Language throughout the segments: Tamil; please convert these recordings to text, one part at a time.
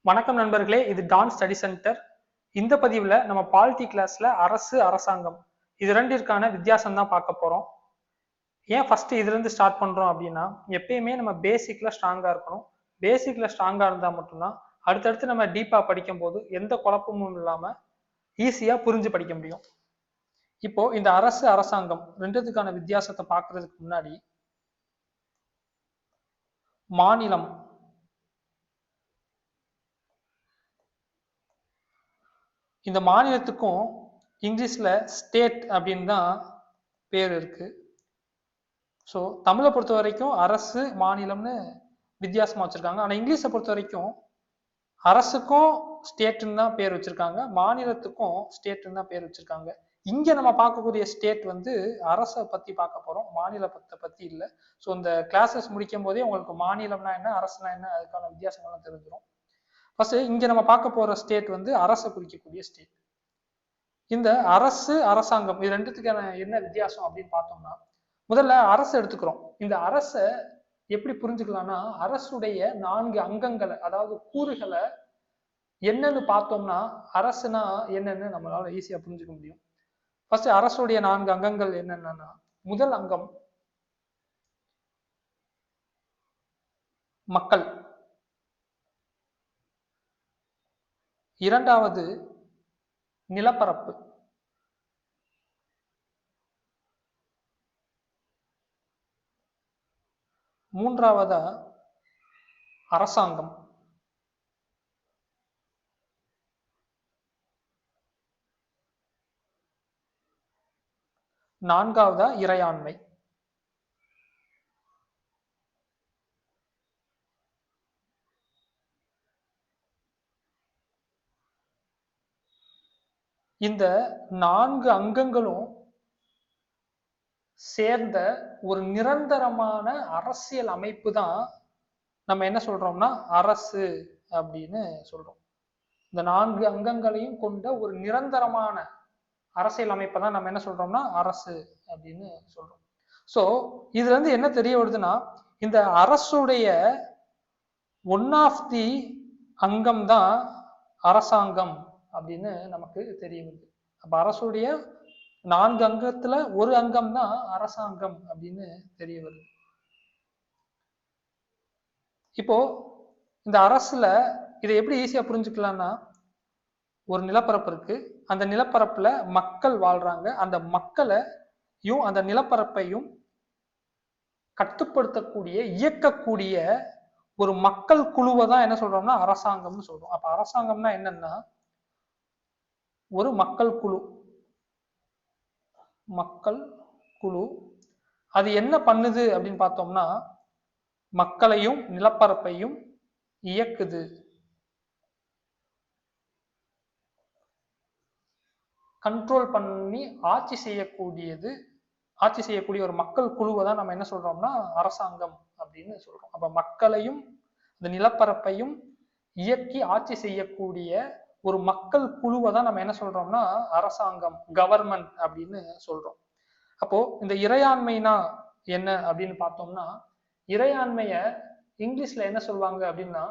வணக்கம் நண்பர்களே, இது டான் ஸ்டடி சென்டர். இந்த பதிவுல நம்ம பாலிட்டி கிளாஸ்ல அரசு அரசாங்கம் இது ரெண்டிற்கான வித்தியாசம் தான் பார்க்க போறோம். ஏன் ஃபர்ஸ்ட் இதுல இருந்து ஸ்டார்ட் பண்றோம் அப்படின்னா, எப்பயுமே நம்ம பேசிக்ல ஸ்ட்ராங்கா இருக்கணும். பேசிக்ல ஸ்ட்ராங்கா இருந்தா மட்டும்தான் அடுத்தடுத்து நம்ம டீப்பா படிக்கும் போது எந்த குழப்பமும் இல்லாம ஈஸியா புரிஞ்சு படிக்க முடியும். இப்போ இந்த அரசு அரசாங்கம் ரெண்டுத்துக்கான வித்தியாசத்தை பார்க்கறதுக்கு முன்னாடி, மாநிலம், இந்த மாநிலத்துக்கும் இங்கிலீஷ்ல ஸ்டேட் அப்படின்னு தான் பேர் இருக்கு. ஸோ தமிழை பொறுத்த வரைக்கும் அரசு மாநிலம்னு வித்தியாசமா வச்சிருக்காங்க. ஆனா இங்கிலீஷை பொறுத்த வரைக்கும் அரசுக்கும் ஸ்டேட்டுன்னு தான் பேர் வச்சிருக்காங்க, மாநிலத்துக்கும் ஸ்டேட்டுன்னு தான் பேர் வச்சிருக்காங்க. இங்க நம்ம பார்க்கக்கூடிய ஸ்டேட் வந்து அரசை பத்தி பார்க்க போறோம், மாநிலத்தை பத்தி இல்லை. ஸோ இந்த கிளாஸஸ் முடிக்கும் போதே உங்களுக்கு மாநிலம்னா என்ன, அரசுனா என்ன, அதுக்கான வித்தியாசங்கள்லாம் தெரிஞ்சிடும். ஃபர்ஸ்ட் இங்க நம்ம பார்க்க போற ஸ்டேட் வந்து அரசை குறிக்கக்கூடிய ஸ்டேட். இந்த அரசு அரசாங்கம் இது ரெண்டுத்துக்கான என்ன வித்தியாசம் அப்படின்னு பார்த்தோம்னா, முதல்ல அரசு எடுத்துக்கிறோம். இந்த அரசை எப்படி புரிஞ்சுக்கலாம்னா, அரசுடைய 4 அங்கங்களை, அதாவது கூறுகளை என்னன்னு பார்த்தோம்னா அரசுனா என்னன்னு நம்மளால ஈஸியா புரிஞ்சுக்க முடியும். ஃபர்ஸ்ட் அரசுடைய 4 அங்கங்கள் என்னென்னா, முதல் அங்கம் மக்கள், இரண்டாவது நிலப்பரப்பு, மூன்றாவதா அரசாங்கம், நான்காவதா இறையாண்மை. இந்த 4 அங்கங்களும் சேர்ந்த ஒரு நிரந்தரமான அரசியல் அமைப்பு தான் நம்ம என்ன சொல்றோம்னா அரசு அப்படின்னு சொல்றோம். இந்த 4 அங்கங்களையும் கொண்ட ஒரு நிரந்தரமான அரசியல் அமைப்பை தான் நம்ம என்ன சொல்றோம்னா அரசு அப்படின்னு சொல்றோம். ஸோ இதுல இருந்து என்ன தெரிய வருதுன்னா, இந்த அரசுடைய ஒன் ஆஃப் தி அங்கம் தான் அரசாங்கம் அப்படின்னு நமக்கு தெரிய வருது. அப்ப அரசுடைய 4 அங்கத்துல ஒரு அங்கம் தான் அரசாங்கம் அப்படின்னு தெரிய வருது. இப்போ இந்த அரசுல இதை எப்படி ஈஸியா புரிஞ்சுக்கலாம்னா, ஒரு நிலப்பரப்பு இருக்கு, அந்த நிலப்பரப்புல மக்கள் வாழ்றாங்க, அந்த மக்களையும் அந்த நிலப்பரப்பையும் கட்டுப்படுத்தக்கூடிய இயக்கக்கூடிய ஒரு மக்கள் குழுவை தான் என்ன சொல்றோம்னா அரசாங்கம்னு சொல்றோம். அப்ப அரசாங்கம்னா என்னன்னா ஒரு மக்கள் குழு. மக்கள் குழு அது என்ன பண்ணுது அப்படின்னு பார்த்தோம்னா, மக்களையும் நிலப்பரப்பையும் இயக்குது, கண்ட்ரோல் பண்ணி ஆட்சி செய்யக்கூடியது, ஆட்சி செய்யக்கூடிய ஒரு மக்கள் குழுவை தான் நம்ம என்ன சொல்றோம்னா அரசாங்கம் அப்படின்னு சொல்றோம். அப்ப மக்களையும் இந்த நிலப்பரப்பையும் இயக்கி ஆட்சி செய்யக்கூடிய ஒரு மக்கள் குழுவை தான் நம்ம என்ன சொல்றோம்னா அரசாங்கம், கவர்மெண்ட் அப்படின்னு சொல்றோம். அப்போ இந்த இறையாண்மைனா என்ன அப்படின்னு பார்த்தோம்னா, இறையாண்மைய இங்கிலீஷ்ல என்ன சொல்லுவாங்க அப்படின்னா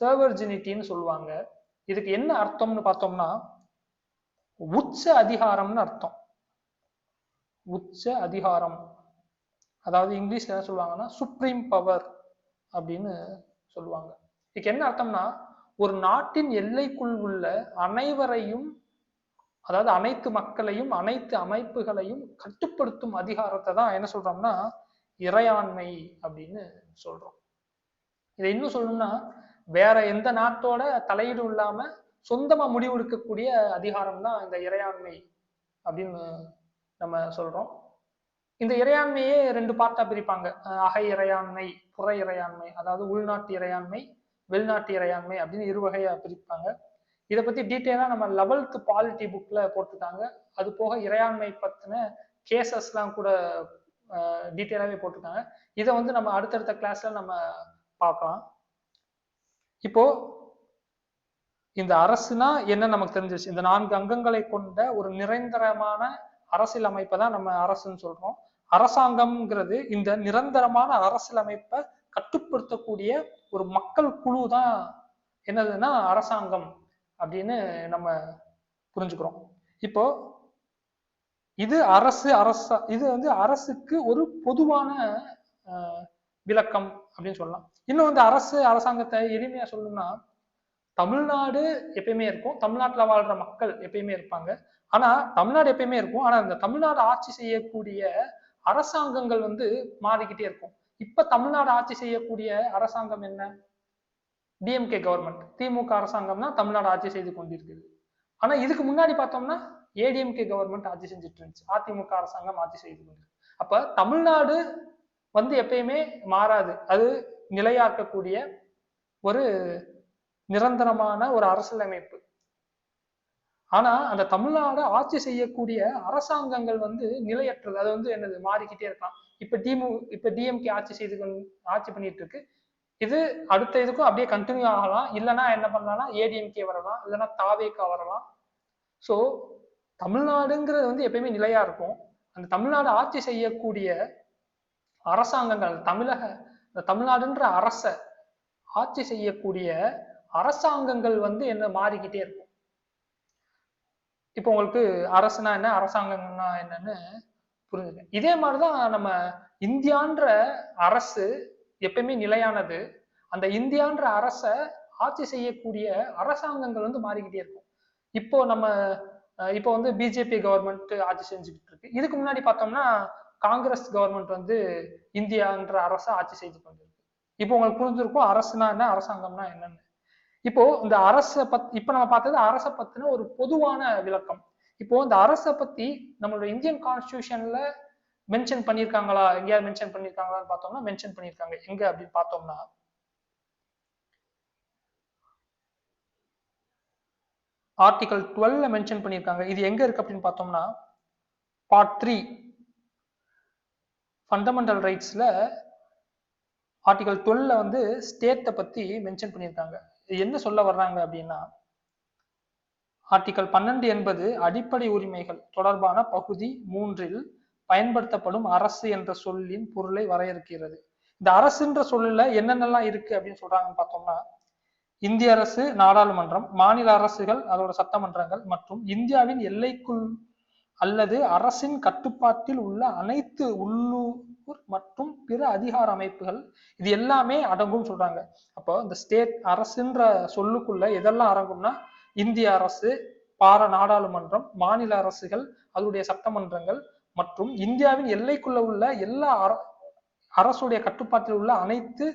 சர்வர்ஜினிட்டின்னு சொல்லுவாங்க. இதுக்கு என்ன அர்த்தம்னு பார்த்தோம்னா உச்ச அதிகாரம்னு அர்த்தம். உச்ச அதிகாரம், அதாவது இங்கிலீஷ்ல என்ன சொல்லுவாங்கன்னா சுப்ரீம் பவர் அப்படின்னு சொல்லுவாங்க. இதுக்கு என்ன அர்த்தம்னா, ஒரு நாட்டின் எல்லைக்குள் உள்ள அனைவரையும், அதாவது அனைத்து மக்களையும் அனைத்து அமைப்புகளையும் கட்டுப்படுத்தும் அதிகாரத்தை தான் என்ன சொல்றோம்னா இறையாண்மை அப்படின்னு சொல்றோம். இதை இன்னும் சொல்லணும்னா, வேற எந்த நாட்டோட தலையீடு இல்லாம சொந்தமா முடிவு எடுக்கக்கூடிய அதிகாரம் தான் இந்த இறையாண்மை அப்படின்னு நம்ம சொல்றோம். இந்த இறையாண்மையே 2 பார்ட்டா பிரிப்பாங்க, அக இறையாண்மை, புற இறையாண்மை, அதாவது உள்நாட்டு இறையாண்மை, வெளிநாட்டு இறையாண்மை அப்படின்னு 2 வகையா பிரிப்பாங்க. இதை பத்தி டீட்டெயிலா நம்ம 11th பாலிட்டி புக்ல போட்டிருக்காங்க. அது போக இறையாண்மை பத்தின கேசஸ் எல்லாம் கூட டீட்டெயிலாவே போட்டிருக்காங்க. இதை வந்து நம்ம அடுத்தடுத்த கிளாஸ்ல நம்ம பார்க்கலாம். இப்போ இந்த அரசுனா என்ன நமக்கு தெரிஞ்சிருச்சு. இந்த 4 அங்கங்களை கொண்ட ஒரு நிரந்தரமான அரசியல் அமைப்பை தான் நம்ம அரசுன்னு சொல்றோம். அரசாங்கம்ங்கிறது இந்த நிரந்தரமான அரசியல் அமைப்பை கட்டுப்படுத்தக்கூடிய ஒரு மக்கள் குழு தான் என்னதுன்னா அரசாங்கம் அப்படின்னு நம்ம புரிஞ்சுக்கிறோம். இப்போ இது இது வந்து அரசுக்கு ஒரு பொதுவான விளக்கம் அப்படின்னு சொல்லலாம். இன்னும் வந்து அரசாங்கத்தை எளிமையா சொல்லணும்னா, தமிழ்நாடு எப்பயுமே இருக்கும், தமிழ்நாட்டுல வாழ்ற மக்கள் எப்பயுமே இருப்பாங்க. ஆனா தமிழ்நாடு எப்பயுமே இருக்கும், ஆனா இந்த தமிழ்நாடு ஆட்சி செய்யக்கூடிய அரசாங்கங்கள் வந்து மாறிக்கிட்டே இருக்கும். இப்ப தமிழ்நாடு ஆட்சி செய்யக்கூடிய அரசாங்கம் என்ன? டிஎம்கே கவர்மெண்ட், திமுக அரசாங்கம் தான் தமிழ்நாடு ஆட்சி செய்து கொண்டிருக்கிறது. ஆனா இதுக்கு முன்னாடி பார்த்தோம்னா ஏடிஎம்கே கவர்மெண்ட் ஆட்சி செஞ்சுட்டு இருந்துச்சு, அதிமுக அரசாங்கம் ஆட்சி செய்து கொண்டிருக்கு. அப்ப தமிழ்நாடு வந்து எப்பயுமே மாறாது, அது நிலையா இருக்கக்கூடிய ஒரு நிரந்தரமான ஒரு அரசியலமைப்பு. ஆனா அந்த தமிழ்நாடு ஆட்சி செய்யக்கூடிய அரசாங்கங்கள் வந்து நிலையற்றது, அது வந்து என்னது மாறிக்கிட்டே இருக்கலாம். இப்ப டிஎம்கே ஆட்சி பண்ணிட்டு இருக்கு, இது அடுத்த இதுக்கும் அப்படியே கண்டினியூ ஆகலாம், இல்லைன்னா என்ன பண்ணலாம்னா ஏடிஎம்கே வரலாம், இல்லைன்னா தாவேகா வரலாம். ஸோ தமிழ்நாடுங்கிறது வந்து எப்பயுமே நிலையா இருக்கும். அந்த தமிழ்நாடு ஆட்சி செய்யக்கூடிய அரசாங்கங்கள், தமிழ்நாடுன்ற அரச ஆட்சி செய்யக்கூடிய அரசாங்கங்கள் வந்து என்ன மாறிக்கிட்டே இருக்கும். இப்போ உங்களுக்கு அரசுனா என்ன, அரசாங்கம்னா என்னன்னு புரிஞ்சுங்க. இதே மாதிரிதான் நம்ம இந்தியான்ற அரசு எப்பயுமே நிலையானது. அந்த இந்தியான்ற அரச ஆட்சி செய்யக்கூடிய அரசாங்கங்கள் வந்து மாறிக்கிட்டே இருக்கும். இப்போ வந்து பிஜேபி கவர்மெண்ட் ஆட்சி செஞ்சுக்கிட்டு இருக்கு. இதுக்கு முன்னாடி பார்த்தோம்னா காங்கிரஸ் கவர்மெண்ட் வந்து இந்தியான்ற அரச ஆட்சி செய்து கொண்டிருக்கு. இப்போ உங்களுக்கு புரிஞ்சிருக்கும் அரசுனா என்ன, அரசாங்கம்னா என்னன்னு. இப்போ இந்த இப்ப நம்ம பார்த்தது அரசை பத்தின ஒரு பொதுவான விளக்கம். இப்போ இந்த அரசை பத்தி நம்மளோட இந்தியன் கான்ஸ்டிடியூஷன்ல மென்ஷன் பண்ணியிருக்காங்களா, எங்கேயாவது மென்ஷன் பண்ணியிருக்காங்களான்னு பார்த்தோம்னா மென்ஷன் பண்ணியிருக்காங்க. எங்க அப்படின்னு பார்த்தோம்னா ஆர்டிகல் 12 மென்ஷன் பண்ணியிருக்காங்க. இது எங்க இருக்கு அப்படின்னு பார்த்தோம்னா பார்ட் 3 ஃபண்டமெண்டல் ரைட்ஸ்ல ஆர்டிகல் 12 வந்து ஸ்டேட்டை பத்தி மென்ஷன் பண்ணியிருக்காங்க. என்ன சொல்ல வர்றாங்க அப்படின்னா, ஆர்டிகல் 12 என்பது அடிப்படை உரிமைகள் தொடர்பான பகுதி 3 பயன்படுத்தப்படும் அரசு என்ற சொல்லின் பொருளை வரையறுக்கிறது. இந்த அரசுன்ற சொல்லுல என்னென்னலாம் இருக்கு அப்படின்னு சொல்றாங்கன்னு பார்த்தோம்னா, இந்திய அரசு, நாடாளுமன்றம், மாநில அரசுகள் அதோட சட்டமன்றங்கள் மற்றும் இந்தியாவின் எல்லைக்குள் அல்லது அரசின் கட்டுப்பாட்டில் உள்ள அனைத்து உள்ளூர் மற்றும் பிற அதிகார அமைப்புகள், இது எல்லாமே அடங்கும் சொல்றாங்க. அப்போ இந்த ஸ்டேட் அரசுன்ற சொல்லுக்குள்ள எதெல்லாம் அடங்கும்னா இந்திய அரசு, நாடாளுமன்றம், மாநில அரசுகள் அதனுடைய சட்டமன்றங்கள் மற்றும் இந்தியாவின் எல்லைக்குள்ள உள்ள எல்லா அரசுடைய கட்டுப்பாட்டில் உள்ள அனைத்து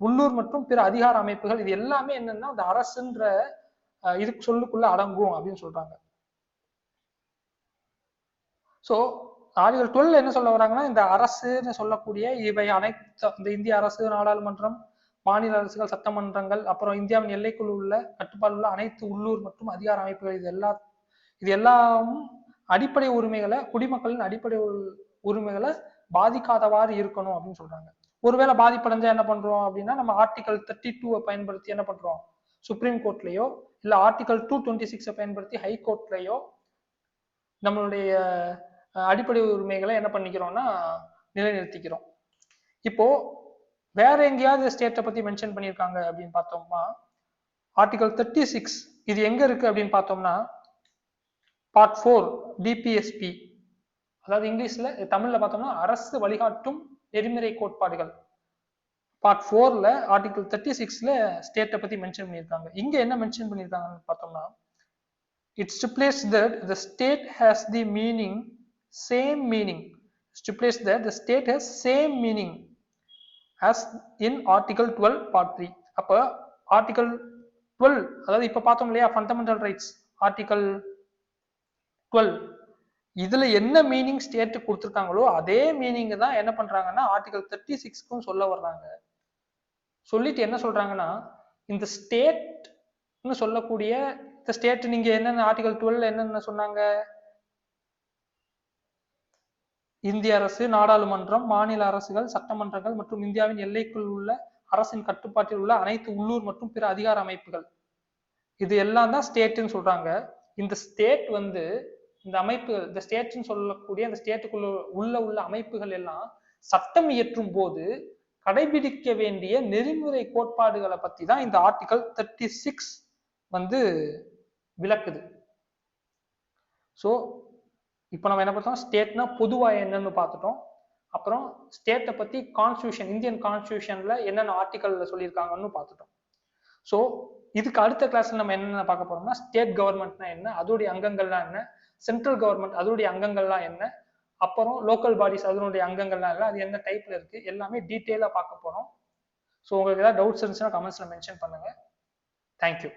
உள்ளூர் மற்றும் பிற அதிகார அமைப்புகள், இது எல்லாமே என்னன்னா அந்த அரசுன்ற இதுக்கு சொல்லுக்குள்ள அடங்கும் அப்படின்னு சொல்றாங்க. ஸோ ஆர்டிகல் 12 என்ன சொல்ல வராங்கன்னா, இந்த அரசுன்னு சொல்லக்கூடிய இவை அனைத்து இந்த இந்திய அரசு, நாடாளுமன்றம், மாநில அரசுகள், சட்டமன்றங்கள், அப்புறம் இந்தியாவின் எல்லைக்குள் உள்ள கட்டுப்பாடு உள்ள அனைத்து உள்ளூர் மற்றும் அதிகார அமைப்புகள், இது எல்லாம் அடிப்படை உரிமைகளை, குடிமக்களின் அடிப்படை உரிமைகளை பாதிக்காதவாறு இருக்கணும் அப்படின்னு சொல்றாங்க. ஒருவேளை பாதிப்படைஞ்சா என்ன பண்றோம் அப்படின்னா, நம்ம ஆர்டிகல் 32 பயன்படுத்தி என்ன பண்றோம், சுப்ரீம் கோர்ட்லயோ இல்ல ஆர்டிகல் 226 பயன்படுத்தி ஹை கோர்ட்லயோ நம்மளுடைய அடிப்படை உரிமைகளை என்ன பண்ணிக்கிறோம்னா நிலைநிறுத்திக்கிறோம். இப்போ வேற எங்கேயாவது ஸ்டேட்டை பத்தி மென்ஷன் பண்ணியிருக்காங்க அப்படின்னு பார்த்தோம்னா ஆர்டிகல் 36 இது எங்க இருக்கு அப்படின்னு பார்த்தோம்னா பார்ட் 4 டிபிஎஸ்பி, அதாவது இங்கிலீஷ்ல, தமிழ்ல பார்த்தோம்னா அரசு வழிகாட்டும் நெறிமுறை கோட்பாடுகள். பார்ட் 4ல ஆர்டிகல் 36ல ஸ்டேட்டை பத்தி மென்ஷன் பண்ணியிருக்காங்க. இங்க என்ன மென்ஷன் பண்ணியிருக்காங்கன்னு பார்த்தோம்னா, it stipulates that the state has the same meaning as in article 12 part 3. அப்ப ஆர்டிகல் 12, அதாவது இப்ப பார்த்தோம் இல்லையா ஃபண்டமெண்டல் ரைட்ஸ் ஆர்டிகல் 12, இதுல என்ன மீனிங் ஸ்டேட் கொடுத்துருக்காங்களோ அதே மீனிங் தான் என்ன பண்றாங்கன்னா ஆர்டிகல் 36க்கும் சொல்ல வர்றாங்க. சொல்லிட்டு என்ன சொல்றாங்கன்னா, இந்த ஸ்டேட்னு சொல்லக்கூடிய இந்த ஸ்டேட் நீங்க என்னென்ன ஆர்டிகல் 12 என்னென்ன சொன்னாங்க, இந்திய அரசு, நாடாளுமன்றம், மாநில அரசுகள், சட்டமன்றங்கள் மற்றும் இந்தியாவின் எல்லைக்குள் உள்ள அரசின் கட்டுப்பாட்டில் உள்ள அனைத்து உள்ளூர் மற்றும் பிற அதிகார அமைப்புகள், இது எல்லாம் தான் ஸ்டேட்னு சொல்றாங்க. இந்த ஸ்டேட் வந்து இந்த அமைப்புகள், இந்த ஸ்டேட்னு சொல்லக்கூடிய அந்த ஸ்டேட்டுக்குள்ள உள்ள அமைப்புகள் எல்லாம் சட்டம் இயற்றும் போது கடைபிடிக்க வேண்டிய நெறிமுறை கோட்பாடுகளை பத்தி தான் இந்த ஆர்டிகல் 36 வந்து விளக்குது. ஸோ இப்போ நம்ம என்ன பார்த்தோம், ஸ்டேட்னா பொதுவா என்னன்னு பார்த்துட்டோம். அப்புறம் ஸ்டேட்டை பத்தி கான்ஸ்டியூஷன், இந்தியன் கான்ஸ்டியூஷன்ல என்னென்ன ஆர்டிகல்ல சொல்லியிருக்காங்கன்னு பார்த்துட்டோம். ஸோ இதுக்கு அடுத்த கிளாஸ்ல நம்ம என்னென்ன பார்க்க போறோம்னா, ஸ்டேட் கவர்மெண்ட்னா என்ன, அதோடைய அங்கங்கள்லாம் என்ன, சென்ட்ரல் கவர்மெண்ட் அதோடைய அங்கங்கள்லாம் என்ன, அப்புறம் லோக்கல் பாடிஸ் அதனுடைய அங்கங்கள்லாம் இல்லை, அது என்ன டைப்ல இருக்கு, எல்லாமே டீட்டெயிலாக பார்க்க போறோம். ஸோ உங்களுக்கு ஏதாவது டவுட்ஸ் இருந்துச்சுன்னா கமெண்ட்ஸ்ல மென்ஷன் பண்ணுங்க. தேங்க்யூ.